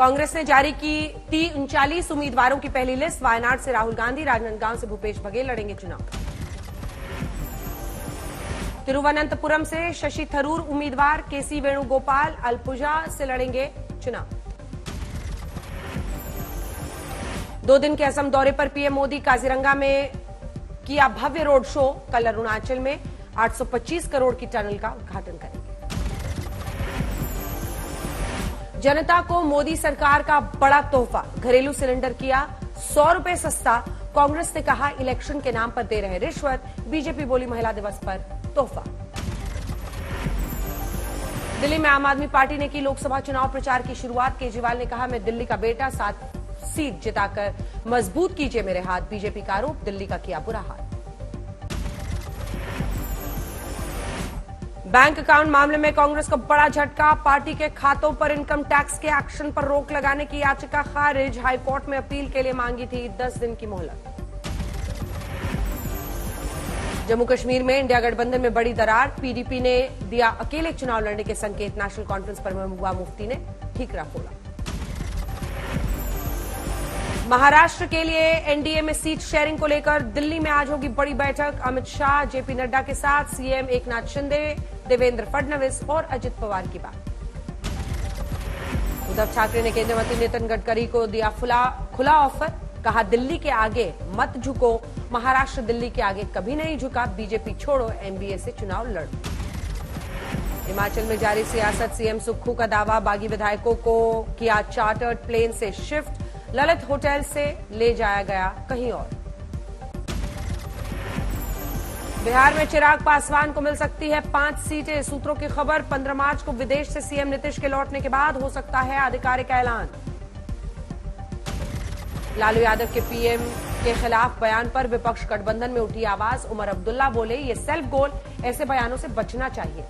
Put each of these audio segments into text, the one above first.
कांग्रेस ने जारी की 39 उम्मीदवारों की पहली लिस्ट। वायनाड से राहुल गांधी, राजनांदगांव से भूपेश बघेल लड़ेंगे चुनाव। तिरुवनंतपुरम से शशि थरूर उम्मीदवार, केसी वेणुगोपाल अलपुजा से लड़ेंगे चुनाव। 2 दिन के असम दौरे पर पीएम मोदी काजीरंगा में किया भव्य रोड शो। कल अरुणाचल में 825 करोड़ की टनल का उद्घाटन करेंगे। जनता को मोदी सरकार का बड़ा तोहफा, घरेलू सिलेंडर किया 100 रुपए सस्ता। कांग्रेस ने कहा इलेक्शन के नाम पर दे रहे रिश्वत। बीजेपी बोली महिला दिवस पर तोहफा। दिल्ली में आम आदमी पार्टी ने की लोकसभा चुनाव प्रचार की शुरुआत। केजरीवाल ने कहा मैं दिल्ली का बेटा, 7 सीट जिताकर मजबूत कीजिए मेरे हाथ। बीजेपी का आरोप, दिल्ली का किया बुरा हाल। बैंक अकाउंट मामले में कांग्रेस को बड़ा झटका। पार्टी के खातों पर इनकम टैक्स के एक्शन पर रोक लगाने की याचिका खारिज। हाईकोर्ट में अपील के लिए मांगी थी 10 दिन की मोहलत। जम्मू कश्मीर में इंडिया गठबंधन में बड़ी दरार। पीडीपी ने दिया अकेले चुनाव लड़ने के संकेत। नेशनल कॉन्फ्रेंस पर महबूबा मुफ्ती ने ठीकरा फोड़ा। महाराष्ट्र के लिए एनडीए में सीट शेयरिंग को लेकर दिल्ली में आज होगी बड़ी बैठक। अमित शाह, जेपी नड्डा के साथ सीएम एकनाथ शिंदे, देवेंद्र फडणवीस और अजित पवार की बात। उद्धव ठाकरे ने केंद्रीय मंत्री नितिन गडकरी को दिया खुला ऑफर। कहा दिल्ली के आगे मत झुको। महाराष्ट्र दिल्ली के आगे कभी नहीं झुका। बीजेपी छोड़ो, एमबीए से चुनाव लड़ो। हिमाचल में जारी सियासत। सीएम सुक्खू का दावा, बागी विधायकों को किया चार्टर्ड प्लेन से शिफ्ट। ललित होटल से ले जाया गया कहीं और। बिहार में चिराग पासवान को मिल सकती है 5 सीटें। सूत्रों की खबर, 15 मार्च को विदेश से सीएम नीतीश के लौटने के बाद हो सकता है आधिकारिक ऐलान। लालू यादव के पीएम के खिलाफ बयान पर विपक्ष गठबंधन में उठी आवाज। उमर अब्दुल्ला बोले ये सेल्फ गोल, ऐसे बयानों से बचना चाहिए।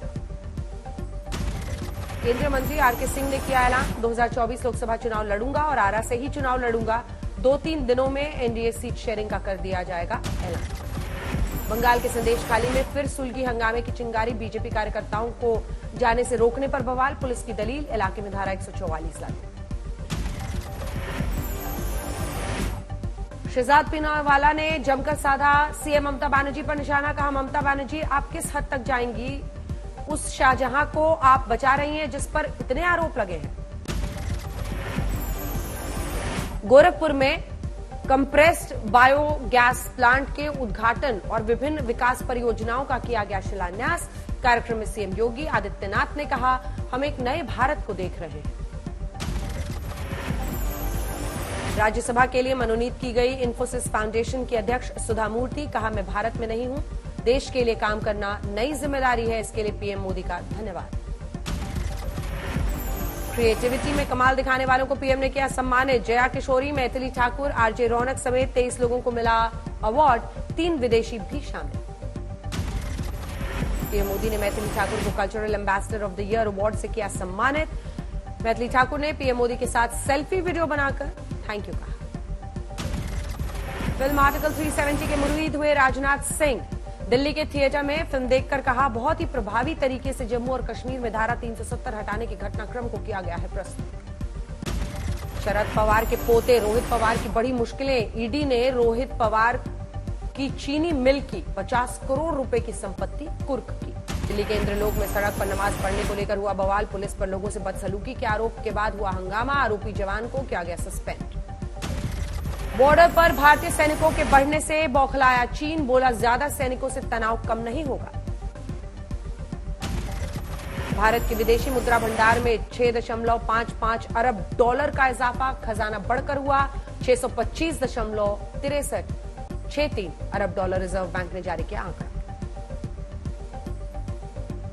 केंद्रीय मंत्री आरके सिंह ने किया ऐलान, 2024 लोकसभा चुनाव लड़ूंगा और आरा से ही चुनाव लड़ूंगा। 2-3 दिनों में एनडीए सीट शेयरिंग का कर दिया जाएगा ऐलान। बंगाल के संदेश खाली में फिर सुलगी हंगामे की चिंगारी। बीजेपी कार्यकर्ताओं को जाने से रोकने पर बवाल। पुलिस की दलील, इलाके में धारा 144 लागू। शहजाद पीनावाला ने जमकर साधा सीएम ममता बनर्जी पर निशाना। कहा ममता बनर्जी आप किस हद तक जाएंगी उस शाहजहां को आप बचा रही हैं जिस पर इतने आरोप लगे हैं। गोरखपुर में कंप्रेस्ड बायोगैस प्लांट के उद्घाटन और विभिन्न विकास परियोजनाओं का किया गया शिलान्यास। कार्यक्रम में सीएम योगी आदित्यनाथ ने कहा हम एक नए भारत को देख रहे हैं। राज्यसभा के लिए मनोनीत की गई इंफोसिस फाउंडेशन की अध्यक्ष सुधा मूर्ति। कहा मैं भारत में नहीं हूं, देश के लिए काम करना नई जिम्मेदारी है। इसके लिए पीएम मोदी का धन्यवाद। क्रिएटिविटी में कमाल दिखाने वालों को पीएम ने किया सम्मानित। जया किशोरी, मैथिली ठाकुर, आरजे रौनक समेत 23 लोगों को मिला अवार्ड। 3 विदेशी भी शामिल। पीएम मोदी ने मैथिली ठाकुर को cultural ambassador of the year award से किया सम्मानित। मैथिली ठाकुर ने पीएम मोदी के साथ सेल्फी वीडियो बनाकर थैंक यू कहा। फिल्म आर्टिकल 370 के मुरीद हुए राजनाथ सिंह। दिल्ली के थिएटर में फिल्म देखकर कहा बहुत ही प्रभावी तरीके से जम्मू और कश्मीर में धारा 370 हटाने के घटनाक्रम को किया गया है प्रस्तुत। शरद पवार के पोते रोहित पवार की बड़ी मुश्किलें। ईडी ने रोहित पवार की चीनी मिल की 50 करोड़ रुपए की संपत्ति कुर्क की। दिल्ली के इंद्रलोक में सड़क पर नमाज पढ़ने को लेकर हुआ बवाल। पुलिस पर लोगों से बदसलूकी के आरोप के बाद हुआ हंगामा। आरोपी जवान को किया गया सस्पेंड। बॉर्डर पर भारतीय सैनिकों के बढ़ने से बौखलाया चीन। बोला ज्यादा सैनिकों से तनाव कम नहीं होगा। भारत के विदेशी मुद्रा भंडार में 6.55 अरब डॉलर का इजाफा। खजाना बढ़कर हुआ 625.63 अरब डॉलर। रिजर्व बैंक ने जारी किया आंकड़ा।